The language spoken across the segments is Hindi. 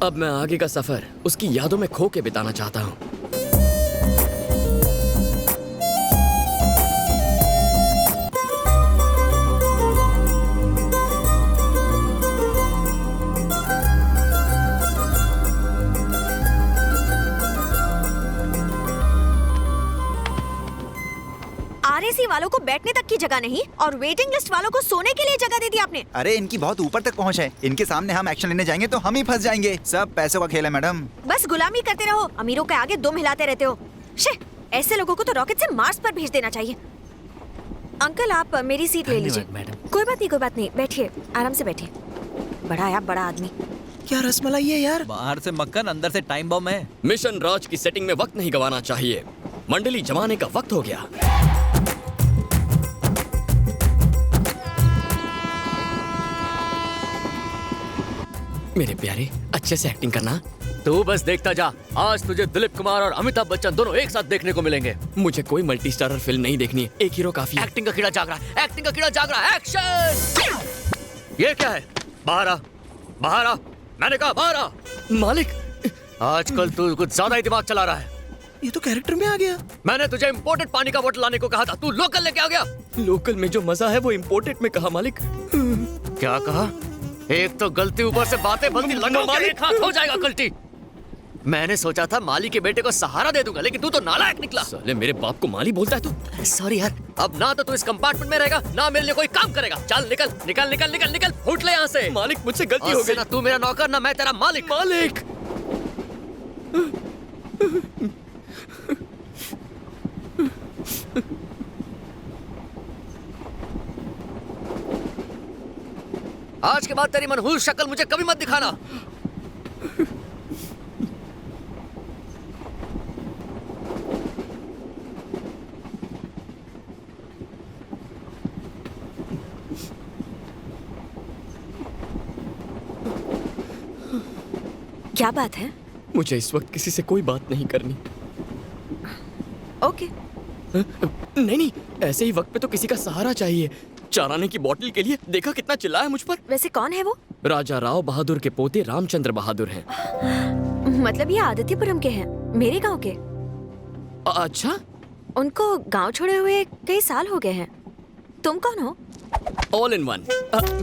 अब मैं आगे का सफर उसकी यादों में खो के बिताना चाहता हूँ। आरएसी वालों को बैठने तक की जगह नहीं और वेटिंग लिस्ट वालों को सोने के लिए जगह दे दी आपने। अरे इनकी बहुत ऊपर तक पहुंच है, इनके सामने हम एक्शन लेने जाएंगे तो हम ही फंस जाएंगे। सब पैसों का खेल है मैडम। बस गुलामी करते रहो, अमीरों के आगे दुम हिलाते रहते हो। ऐसे लोगों को तो रॉकेट से मार्स पर भेज देना चाहिए। अंकल आप मेरी सीट ले लीजिए। कोई बात नहीं, बैठिए, आराम से बैठिए। बड़ा आया बड़ा आदमी। क्या रसमलाई है यार? बाहर से मक्खन, अंदर से टाइम बम है। मिशन राज की सेटिंग में वक्त नहीं गंवाना चाहिए। मंडली जमाने का वक्त हो गया। मेरे प्यारे, अच्छे से एक्टिंग करना। तू बस देखता जा, आज तुझे दिलीप कुमार और अमिताभ बच्चन दोनों एक साथ देखने को मिलेंगे। मुझे कोई मल्टी स्टारर फिल्म नहीं देखनी है, एक हीरो काफी है। एक्टिंग का कीड़ा जाग रहा है, एक्टिंग का कीड़ा जाग रहा है। एक्शन! ये क्या है? बाहर आ, बाहर आ, मैंने कहा बाहर आ। मालिक, आजकल तू कुछ ज्यादा ही दिमाग चला रहा है। ये तो कैरेक्टर में आ गया। मैंने तुझे इम्पोर्टेड पानी का बोतल लाने को कहा था, तू लोकल लेके आ गया। लोकल में जो मजा है वो इम्पोर्टेड में कहा मालिक। क्या कहा? एक तो गलती ऊपर से बातें बनती, एक हाथ हो जाएगा गलती। मैंने सोचा था माली के बेटे को सहारा दे दूंगा, लेकिन तू तो नालायक निकला। साले मेरे बाप को माली बोलता है तू। सॉरी यार। अब ना तो तू इस कंपार्टमेंट में रहेगा, ना मेरे लिए कोई काम करेगा। चल निकल निकल निकल निकल निकल, उठ ले यहाँ से। मालिक मुझसे गलती हो गई। ना तू मेरा नौकर, ना मैं तेरा मालिक। मालिक आज के बाद तेरी मनहूस शक्ल मुझे कभी मत दिखाना। क्या बात है? मुझे इस वक्त किसी से कोई बात नहीं करनी। ओके। नहीं नहीं, ऐसे ही वक्त पे तो किसी का सहारा चाहिए। चाराने की बोतल के लिए देखा कितना चिल्लाया मुझ पर। वैसे कौन है वो? राजा राव बहादुर के पोते रामचंद्र बहादुर हैं। मतलब ये आदित्यपुरम के हैं, मेरे गांव के। अच्छा, उनको गांव छोड़े हुए कई साल हो गए हैं। तुम कौन हो? All in one.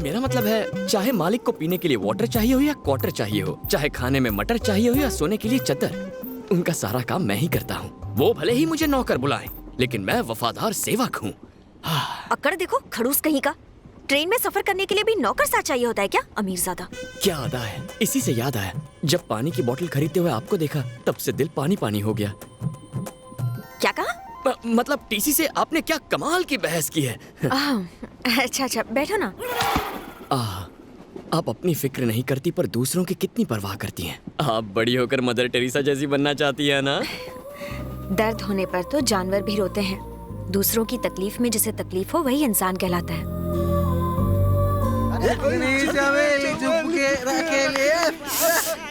मेरा मतलब है, चाहे मालिक को पीने के लिए वाटर चाहिए हो या क्वार्टर चाहिए हो, चाहे खाने में मटर चाहिए हो या सोने के लिए चद्दर, उनका सारा काम मैं ही करता हूँ। वो भले ही मुझे नौकर बुलाएं, लेकिन मैं वफादार सेवक हूँ। अकड़ देखो, खड़ूस कहीं का। ट्रेन में सफर करने के लिए भी नौकर साथ चाहिए होता है क्या, अमीरजादा? क्या अदा है। इसी से याद आया, जब पानी की बोतल खरीदते हुए आपको देखा, तब से दिल पानी पानी हो गया। क्या कहा? मतलब टीसी से आपने क्या कमाल की बहस की है। अच्छा, बैठो ना। आप अपनी फिक्र नहीं करती, पर दूसरों की कितनी परवाह करती हैं। आप बड़ी होकर मदर टेरेसा जैसी बनना चाहती है ना? दर्द होने पर तो जानवर भी रोते हैं। दूसरों की तकलीफ में जिसे तकलीफ हो वही इंसान कहलाता है।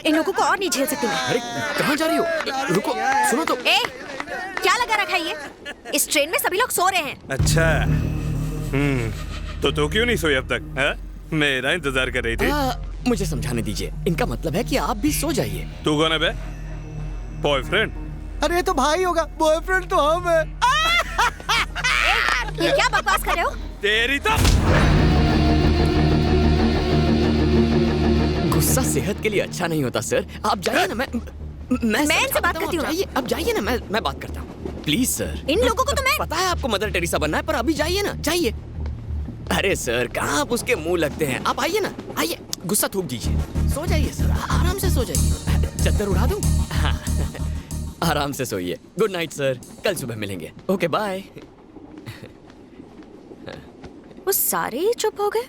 इन लोगों को और नहीं झेल सकती मैं। अरे कहाँ जा रही हो? रुको, सुनो तो। क्या लगा रखा है ये? इस ट्रेन में सभी लोग सो रहे हैं। अच्छा, तो क्यों नहीं सोई अब तक? हा? मेरा इंतजार कर रही थी। मुझे समझाने दीजिए। इनका मतलब है कि आप भी सो जाइए। तू कौन है बे? बॉयफ्रेंड? अरे तो भाई होगा, बॉयफ्रेंड तो हम है। ये क्या बकवास कर रहे हो? तेरी तो गुस्सा सेहत के लिए अच्छा नहीं होता सर। आप जाइए ना, मैं इनसे बात करती हूँ। अब जाइए ना, मैं बात करता हूँ। Please sir. इन लोगों को तो मैं पता है आपको मदर टेरेसा बनना है, पर अभी जाइए ना, जाइए। अरे सर, कहाँ आप उसके मुंह लगते हैं। आप आइए ना, आइए। गुस्सा थूक दीजिए, सो जाइए सर, आराम से सो जाइए। चद्दर उड़ा दूं? हाँ। आराम से सोइए। गुड नाइट सर, कल सुबह मिलेंगे। Okay bye. वो सारे ही चुप हो गए।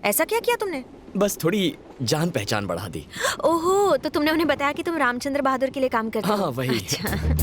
ऐसा क्या किया तुमने? बस थोड़ी जान पहचान बढ़ा दी। ओहो, तो तुमने उन्हें बताया कि तुम रामचंद्र बहादुर के लिए काम करते हो? हाँ, वही। अच्छा।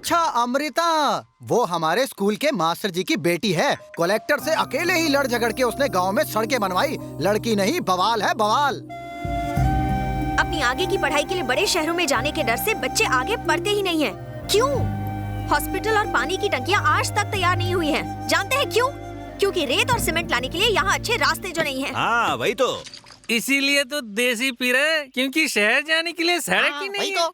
अच्छा अमृता, वो हमारे स्कूल के मास्टर जी की बेटी है। कलेक्टर से अकेले ही लड़ झगड़ के उसने गांव में सड़कें बनवाई। लड़की नहीं, बवाल है बवाल। अपनी आगे की पढ़ाई के लिए बड़े शहरों में जाने के डर से बच्चे आगे पढ़ते ही नहीं हैं। क्यों? हॉस्पिटल और पानी की टंकियां आज तक तैयार नहीं हुई हैं। जानते हैं क्यों? क्योंकि रेत और सीमेंट लाने के लिए यहाँ अच्छे रास्ते जो नहीं हैं। हाँ वही तो। इसीलिए तो देसी पी रहे, क्योंकि शहर जाने के लिए सड़क ही नहीं है।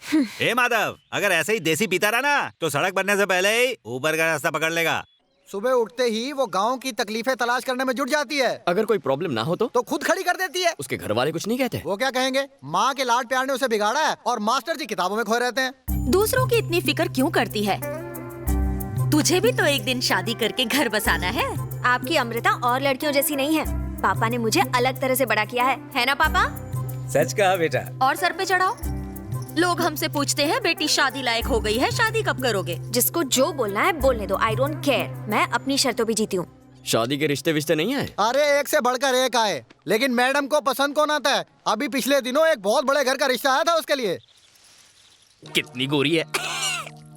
हे माधव, अगर ऐसे ही देसी पीता रहा ना तो सड़क बनने से पहले ही ऊपर का रास्ता पकड़ लेगा। सुबह उठते ही वो गांव की तकलीफें तलाश करने में जुट जाती है। अगर कोई प्रॉब्लम ना हो तो खुद खड़ी कर देती है। उसके घर वाले कुछ नहीं कहते? वो क्या कहेंगे? माँ के लाड प्यार ने उसे बिगाड़ा है और मास्टर जी किताबों में खोए रहते हैं। दूसरों की इतनी फिक्र क्यों करती है? तुझे भी तो एक दिन शादी करके घर बसाना है। आपकी अमृता और लड़कियों जैसी नहीं है। पापा ने मुझे अलग तरह से बड़ा किया है ना पापा? सच कहा बेटा। और सर पे चढ़ाओ। लोग हमसे पूछते हैं बेटी शादी लायक हो गई है, शादी कब करोगे? जिसको जो बोलना है बोलने दो। I don't care. मैं अपनी शर्तों पे जीती हूँ। शादी के रिश्ते विश्ते नहीं आए? अरे एक से बढ़कर एक आए, लेकिन मैडम को पसंद कौन आता है? अभी पिछले दिनों एक बहुत बड़े घर का रिश्ता आया था उसके लिए। कितनी गोरी है।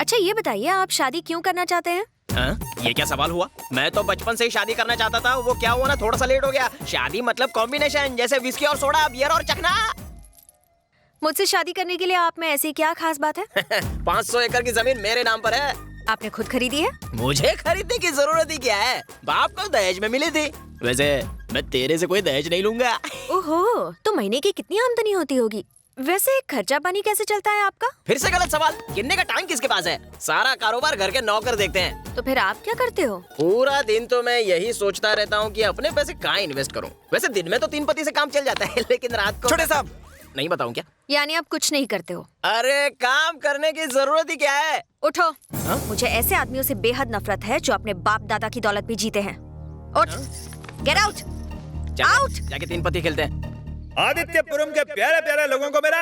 अच्छा ये बताइए, आप शादी क्यों करना चाहते हैं? ये क्या सवाल हुआ? मैं तो बचपन से ही शादी करना चाहता था। वो क्या हुआ ना, थोड़ा सा लेट हो गया। शादी मतलब कॉम्बिनेशन, जैसे विस्की और सोडा, बियर और चखना। मुझसे शादी करने के लिए आप में ऐसी क्या खास बात है? 500 एकड़ की जमीन मेरे नाम पर है। आपने खुद खरीदी है? मुझे खरीदने की जरूरत ही क्या है? बाप को दहेज में मिली थी। वैसे मैं तेरे से कोई दहेज नहीं लूंगा। ओहो, तो महीने की कितनी आमदनी होती होगी? वैसे खर्चा पानी कैसे चलता है आपका? फिर से गलत सवाल। गिनने का टाइम किसके पास है? सारा कारोबार घर के नौकर देखते हैं। तो फिर आप क्या करते हो? पूरा दिन तो मैं यही सोचता रहता हूँ कि अपने पैसे कहाँ इन्वेस्ट करूँ। वैसे दिन में तो 3 पति से काम चल जाता है, लेकिन रात को। छोटे साहब, नहीं बताऊँ क्या? यानी आप कुछ नहीं करते हो? अरे काम करने की जरूरत ही क्या है? उठो। मुझे ऐसे आदमियों से बेहद नफरत है जो अपने बाप दादा की दौलत भी जीते हैं। उठ, गेट आउट, आउट। जाके 3 पति खेलते हैं। आदित्यपुरम के प्यारे प्यारे लोगों को मेरा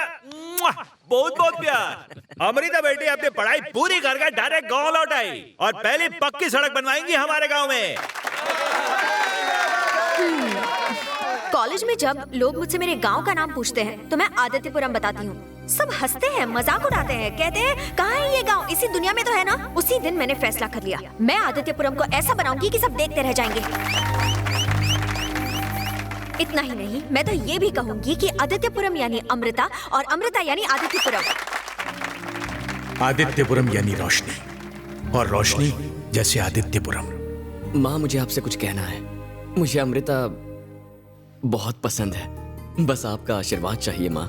बहुत बहुत प्यार। अमृता बेटी अपनी पढ़ाई पूरी करके डायरेक्ट गांव लौट आई और पहली पक्की सड़क बनवाएंगी हमारे गांव में। कॉलेज में जब लोग मुझसे मेरे गांव का नाम पूछते हैं तो मैं आदित्यपुरम बताती हूँ। सब हंसते हैं, मजाक उड़ाते हैं, कहते हैं कहाँ है ये गांव? इसी दुनिया में तो है ना। उसी दिन मैंने फैसला कर लिया, मैं आदित्यपुरम को ऐसा बनाऊंगी कि सब देखते रह जाएंगे। इतना ही नहीं, मैं तो ये भी कहूंगी कि आदित्यपुरम यानी अमृता और अमृता यानी आदित्यपुरम। आदित्यपुरम यानी रोशनी और रोशनी जैसे आदित्यपुरम। माँ, मुझे आपसे कुछ कहना है। मुझे अमृता बहुत पसंद है, बस आपका आशीर्वाद चाहिए माँ।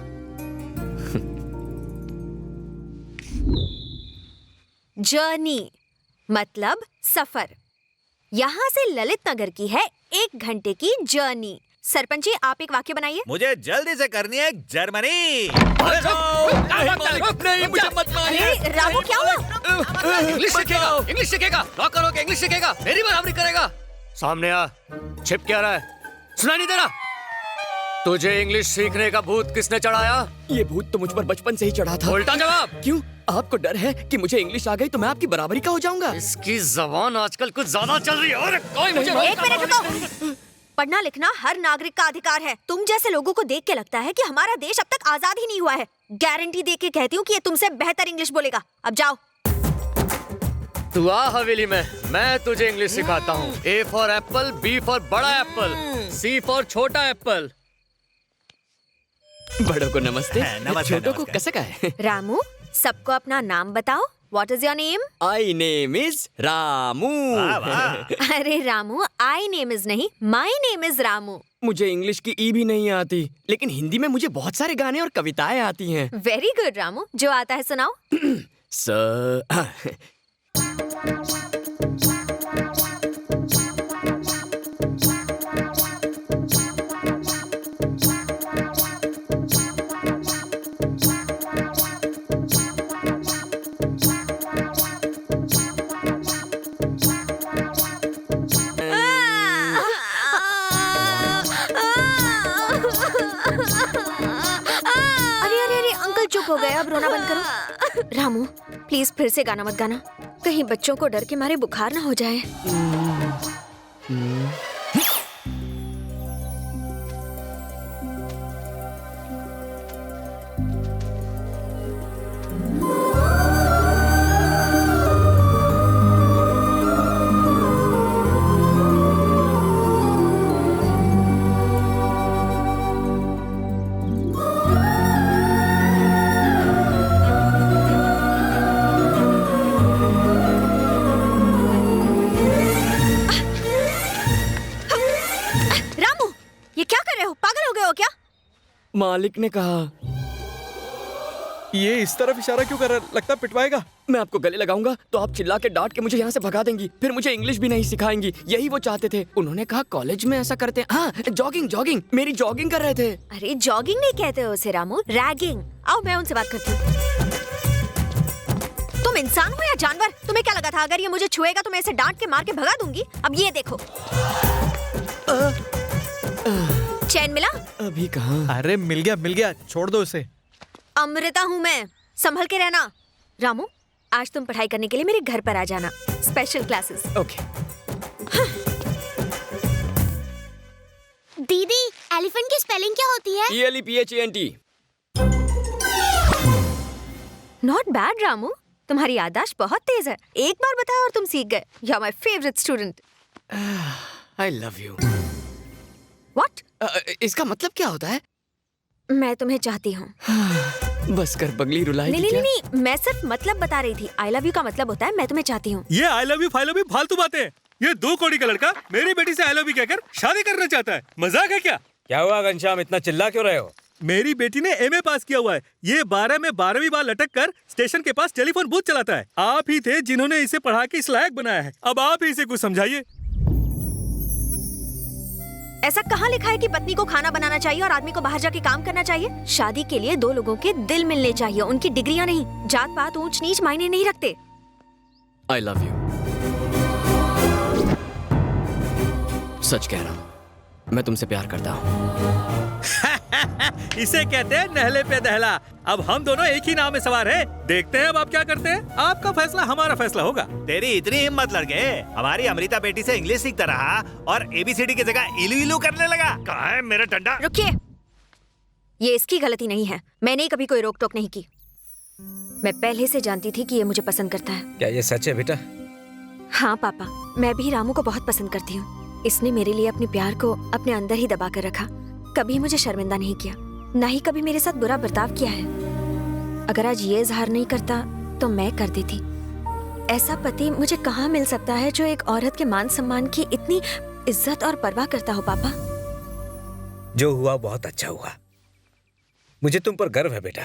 जर्नी मतलब सफर। यहाँ से ललित नगर की है 1 घंटे की जर्नी। सरपंच जी, आप एक वाक्य बनाइए। मुझे जल्दी से करनी है जर्मनी। नहीं, मुझे मत मारिए। अरे रामू, क्या हुआ? इंग्लिश सीखेगा, इंग्लिश सीखेगा, नौकर होके इंग्लिश सीखेगा, मेरी बराबरी करेगा। सामने आ, छिप क्या रहा है? सुनाई नहीं दे रहा? तुझे इंग्लिश सीखने का भूत किसने चढ़ाया? ये भूत तो मुझ पर बचपन से ही चढ़ा था। उल्टा जवाब। क्यों? आपको डर है कि मुझे इंग्लिश आ गई तो मैं आपकी बराबरी का हो जाऊंगा? इसकी जबान आजकल कुछ ज्यादा चल रही है। और कोई मुझे एक मिनट रुको। पढ़ना लिखना हर नागरिक का अधिकार है। तुम जैसे लोगों को देख के लगता है कि हमारा देश अब तक आजाद ही नहीं हुआ है। गारंटी दे के कहती हूँ कि ये तुमसे बेहतर इंग्लिश बोलेगा। अब जाओ। तू आ हवेली में, मैं तुझे इंग्लिश सिखाता हूँ। A for Apple, B for बड़ा एप्पल, C फॉर छोटा एप्पल। बड़ों को नमस्ते, नमस्ते, छोटों को नमस्ते। कैसे कहे? रामू, सबको अपना नाम बताओ। What is your name? I name is Ramu. अरे रामू, आई नेम इज नहीं, माई नेम इज रामू। मुझे इंग्लिश की ई भी नहीं आती, लेकिन हिंदी में मुझे बहुत सारे गाने और कविताएं आती हैं। वेरी गुड रामू, जो आता है सुनाओ। चुप हो गए, अब रोना बंद करो। रामू प्लीज फिर से गाना मत गाना, कहीं बच्चों को डर के मारे बुखार ना हो जाए। रामू, ये क्या कर रहे हो? पागल हो गए हो क्या? मालिक ने कहा। ये इस तरफ इशारा क्यों कर रहा है? लगता पिटवाएगा। मैं आपको गले लगाऊंगा तो आप चिल्ला के डांट के मुझे यहाँ से भगा देंगी, फिर मुझे इंग्लिश भी नहीं सिखाएंगी। यही वो चाहते थे। उन्होंने कहा कॉलेज में ऐसा करते हैं। हाँ, जॉगिंग मेरी जॉगिंग कर रहे थे। अरे जॉगिंग नहीं कहते हो उसे रामू, रैगिंग। आओ मैं उनसे बात करती हूँ। तुम इंसान हो या जानवर? तुम्हें क्या लगा था अगर ये मुझे छुएगा तो मैं इसे डांट के मार के भगा दूंगी? अब ये देखो। चैन मिला? अभी कहाँ? अरे मिल गया, छोड़ दो उसे। अमृता हूँ मैं, संभल के रहना। रामू, आज तुम पढ़ाई करने के लिए मेरे घर पर आ जाना, स्पेशल क्लासेस। ओके। दीदी, एलिफेंट की स्पेलिंग क्या होती है? ELEPHANT। नॉट बैड रामू, तुम्हारी याददाश्त बहुत तेज है। एक बार बताया और तुम सीख गए। You are my favourite student. I love you. What? इसका मतलब क्या होता है? मैं तुम्हें चाहती हूँ। बस कर पगली रुलाएगी नहीं, क्या? नहीं, मैं सिर्फ मतलब बता रही थी। आई लव यू का मतलब होता है मैं तुम्हें चाहती हूँ। ये आई लव यू फालतू बातें हैं। ये 2 कौड़ी का लड़का मेरी बेटी से आई लव यू कहकर शादी करना चाहता है। मजाक है क्या? क्या हुआ घनश्याम, इतना चिल्ला क्यों रहे हो? मेरी बेटी ने MA पास किया हुआ है। ये 12 में 12वीं बार लटक कर स्टेशन के पास टेलीफोन बूथ चलाता है। आप ही थे जिन्होंने इसे पढ़ा के इस लायक बनाया है। अब आप ही इसे कुछ समझाइए। ऐसा कहाँ लिखा है कि पत्नी को खाना बनाना चाहिए और आदमी को बाहर जाके काम करना चाहिए? शादी के लिए 2 लोगों के दिल मिलने चाहिए, उनकी डिग्रियां नहीं। जात पात ऊंच नीच मायने नहीं रखते। आई लव यू। सच कह रहा हूँ, मैं तुमसे प्यार करता हूँ। इसे कहते हैं नहले पे दहला। अब हम दोनों एक ही नाव में सवार हैं। देखते हैं अब आप क्या करते हैं। आपका फैसला हमारा फैसला होगा। तेरी इतनी हिम्मत लड़के, हमारी अमृता बेटी से इंग्लिश सीखता रहा और ABCD की जगह इलू इलू करने लगा। कहाँ है मेरा डंडा? रुकिए, ये इसकी गलती नहीं है। मैंने कभी कोई रोक टोक नहीं की। मैं पहले से जानती थी कि ये मुझे पसंद करता है। क्या ये सच है बेटा? हाँ पापा, मैं भी रामू को बहुत पसंद करती हूँ। इसने मेरे लिए अपने प्यार को अपने अंदर ही दबा कर रखा। कभी मुझे शर्मिंदा नहीं किया, ना ही कभी मेरे साथ बुरा बर्ताव किया है। अगर आज ये इजहार नहीं करता तो मैं कर देती। ऐसा पति मुझे कहाँ मिल सकता है जो एक औरत के मान सम्मान की इतनी इज्जत और परवाह करता हो? पापा, जो हुआ बहुत अच्छा हुआ। मुझे तुम पर गर्व है बेटा।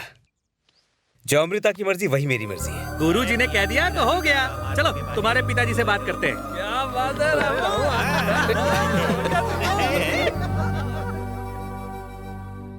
जो अमृता की मर्जी वही मेरी मर्जी है। गुरुजी ने कह दिया तो हो गया। चलो तुम्हारे पिताजी से बात करते हैं। क्या बात है।